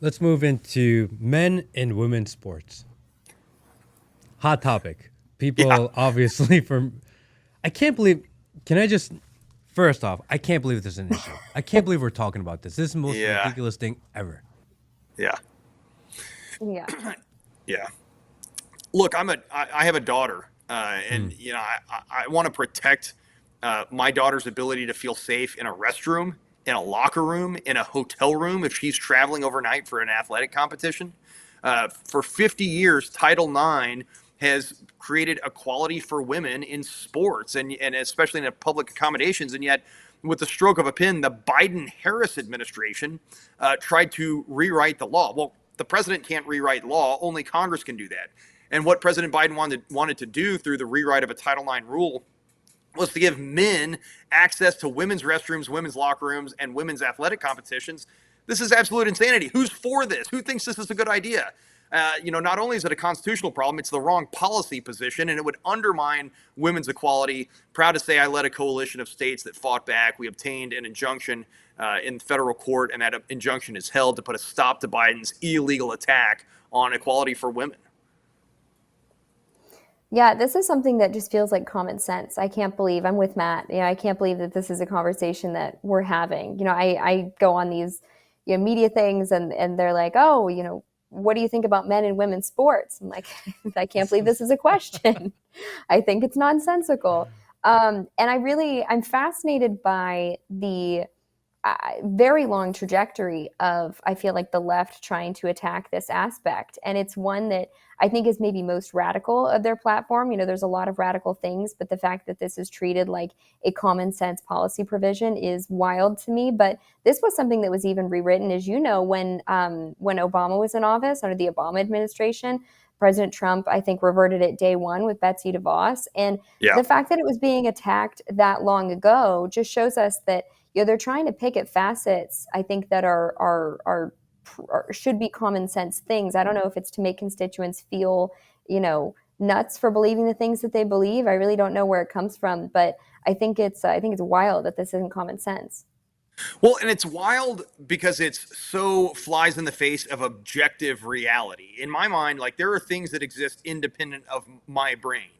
Let's move into men and women's sports. Hot topic. Yeah, People obviously I can't believe can I just first off, I can't believe this is an issue. I can't believe we're talking about this. This is the most yeah, ridiculous thing ever. yeah, Yeah. yeah. Look, I have a daughter, and Mm. I want to protect my daughter's ability to feel safe in a restroom, in a locker room, in a hotel room if she's traveling overnight for an athletic competition. For 50 years, Title IX has created equality for women in sports and especially in public accommodations, and yet. With the stroke of a pen, the Biden-Harris administration tried to rewrite the law. Well, the president can't rewrite law; only Congress can do that. And what President Biden wanted to do through the rewrite of a Title IX rule was to give men access to women's restrooms, women's locker rooms, and women's athletic competitions. This is absolute insanity. Who's for this? Who thinks this is a good idea? Not only is it a constitutional problem, it's the wrong policy position, and it would undermine women's equality. Proud to say I led a coalition of states that fought back. We obtained an injunction in federal court, and that injunction is held to put a stop to Biden's illegal attack on equality for women. Yeah, this is something that just feels like common sense. I can't believe I'm with Matt. I can't believe that this is a conversation that we're having. I go on these, media things and they're like, oh, what do you think about men and women's sports? I'm like, I can't believe this is a question. I think it's nonsensical. And I'm fascinated by the very long trajectory of, I feel like, the left trying to attack this aspect. And it's one that I think is maybe most radical of their platform. There's a lot of radical things, but the fact that this is treated like a common sense policy provision is wild to me. But this was something that was even rewritten, as you know, when Obama was in office under the Obama administration. President Trump, I think, reverted it day one with Betsy DeVos. And Yeah. the fact that it was being attacked that long ago just shows us that they're trying to pick at facets, I think, that are should be common sense things. I don't know if it's to make constituents feel, nuts for believing the things that they believe. I really don't know where it comes from, but I think it's wild that this isn't common sense. Well, and it's wild because it's so flies in the face of objective reality. In my mind, like there are things that exist independent of my brain.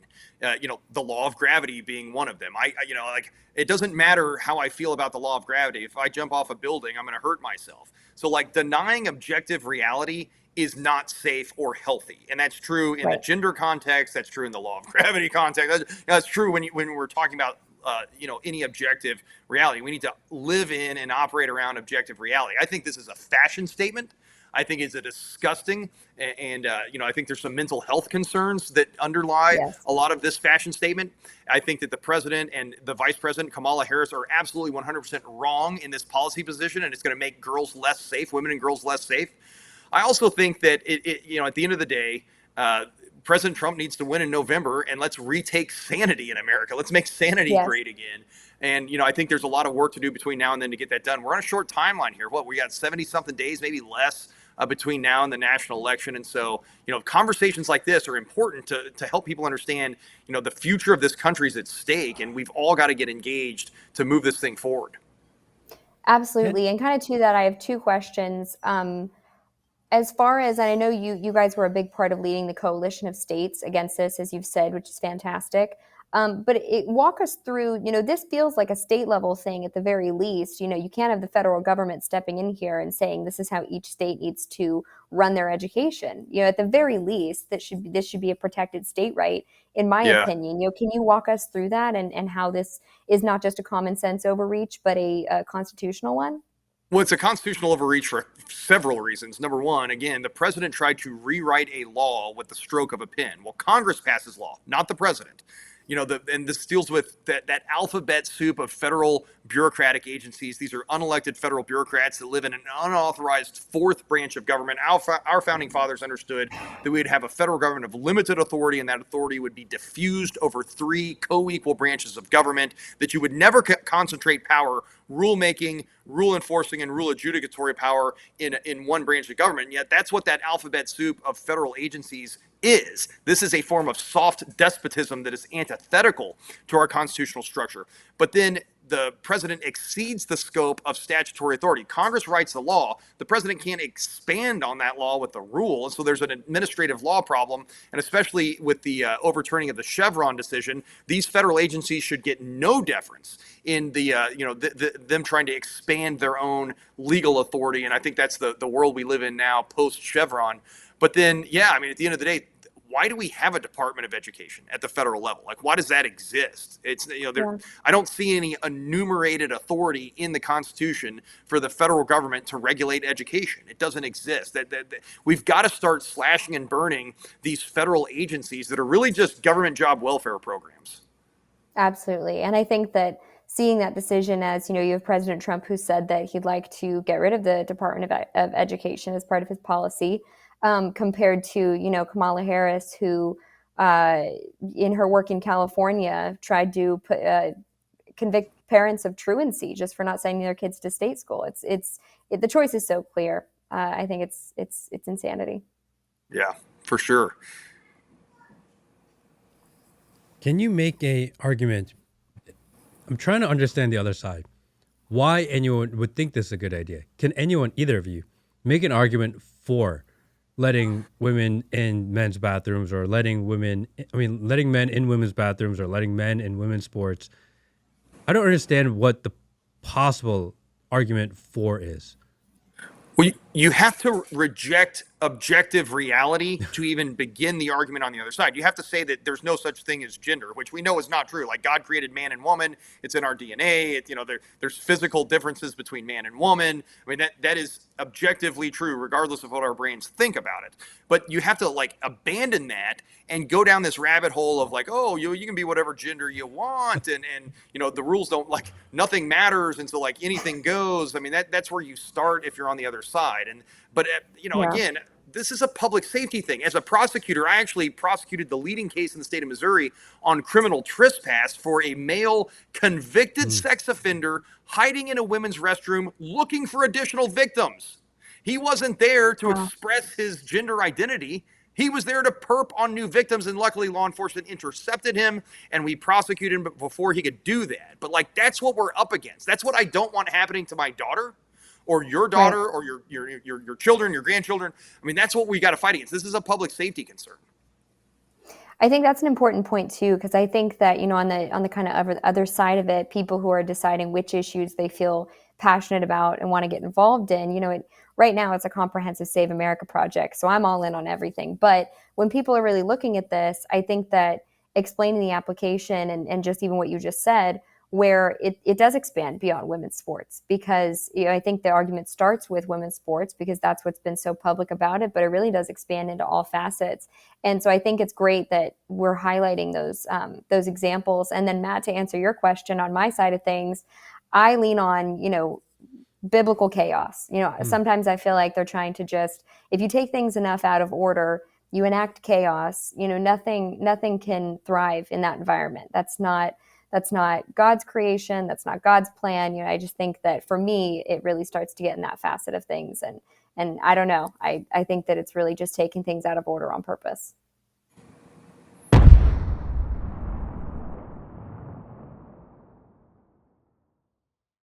The law of gravity being one of them. Like it doesn't matter how I feel about the law of gravity. If I jump off a building, I'm going to hurt myself. So, like, denying objective reality is not safe or healthy, and that's true in the Right. gender context. That's true in the law of gravity context. That's true when we're talking about any objective reality. We need to live in and operate around objective reality. I think this is a fashion statement. I think it's a disgusting, and I think there's some mental health concerns that underlie Yes. a lot of this fashion statement. I think that the president and the vice president, Kamala Harris, are absolutely 100% wrong in this policy position, and it's going to make girls less safe, women and girls less safe. I also think that at the end of the day, President Trump needs to win in November, and let's retake sanity in America. Let's make sanity Yes. great again. And I think there's a lot of work to do between now and then to get that done. We're on a short timeline here. We got 70 something days, maybe less, between now and the national election. And so, conversations like this are important to help people understand, the future of this country is at stake, and we've all got to get engaged to move this thing forward. Absolutely. And kind of to that, I have two questions. As far as, and I know you guys were a big part of leading the coalition of states against this, as you've said, which is fantastic. But walk us through, this feels like a state level thing at the very least. You can't have the federal government stepping in here and saying this is how each state needs to run their education. At the very least, this should be a protected state right, in my Yeah. opinion. Can you walk us through that and how this is not just a common sense overreach, but a constitutional one? Well, it's a constitutional overreach for several reasons. Number one, again, the president tried to rewrite a law with the stroke of a pen. Well, Congress passes law, not the president. And this deals with that alphabet soup of federal bureaucratic agencies. These are unelected federal bureaucrats that live in an unauthorized fourth branch of government. Our founding fathers understood that we'd have a federal government of limited authority, and that authority would be diffused over three co-equal branches of government, that you would never concentrate power, rulemaking, rule enforcing, and rule adjudicatory power in one branch of government. And yet that's what that alphabet soup of federal agencies is. This is a form of soft despotism that is antithetical to our constitutional structure. But then the president exceeds the scope of statutory authority. Congress writes the law. The president can't expand on that law with the rule. And so there's an administrative law problem. And especially with the overturning of the Chevron decision, these federal agencies should get no deference in the, them trying to expand their own legal authority. And I think that's the world we live in now post Chevron. But then, yeah, I mean, at the end of the day, why do we have a Department of Education at the federal level? Like, why does that exist? It's, I don't see any enumerated authority in the Constitution for the federal government to regulate education. It doesn't exist. That we've got to start slashing and burning these federal agencies that are really just government job welfare programs. Absolutely. And I think that seeing that decision as, you have President Trump who said that he'd like to get rid of the Department of Education as part of his policy, compared to, Kamala Harris, who in her work in California tried to convict parents of truancy just for not sending their kids to state school. The choice is so clear. I think it's insanity. Yeah, for sure. Can you make a argument? I'm trying to understand the other side. Why anyone would think this is a good idea? Can anyone, either of you, make an argument for letting women in men's bathrooms, or letting men in women's bathrooms, or letting men in women's sports? I don't understand what the possible argument for is. Well, you have to reject objective reality to even begin the argument on the other side. You have to say that there's no such thing as gender, which we know is not true. Like, God created man and woman. It's in our DNA. There's physical differences between man and woman. I mean, that is objectively true, regardless of what our brains think about it. But you have to abandon that and go down this rabbit hole of you can be whatever gender you want. And the rules don't, nothing matters. And so anything goes. I mean, that's where you start if you're on the other side. But again, this is a public safety thing. As a prosecutor, I actually prosecuted the leading case in the state of Missouri on criminal trespass for a male convicted sex offender hiding in a women's restroom looking for additional victims. He wasn't there to express his gender identity. He was there to perp on new victims, and luckily law enforcement intercepted him, and we prosecuted him before he could do that. But that's what we're up against. That's what I don't want happening to my daughter, or your daughter, or your children, your grandchildren. I mean, that's what we got to fight against. This is a public safety concern. I think that's an important point too, because I think that on the kind of other side of it, people who are deciding which issues they feel passionate about and want to get involved in, right now it's a comprehensive Save America project, so I'm all in on everything. But when people are really looking at this, I think that explaining the application and just even what you just said, where it does expand beyond women's sports, because I think the argument starts with women's sports because that's what's been so public about it, but it really does expand into all facets. And so I think it's great that we're highlighting those examples. And then, Matt, to answer your question on my side of things, I lean on biblical chaos. Sometimes I feel like they're trying to just, if you take things enough out of order, you enact chaos. Nothing can thrive in that environment. That's not God's creation. That's not God's plan. I just think that for me, it really starts to get in that facet of things. And I don't know. I think that it's really just taking things out of order on purpose.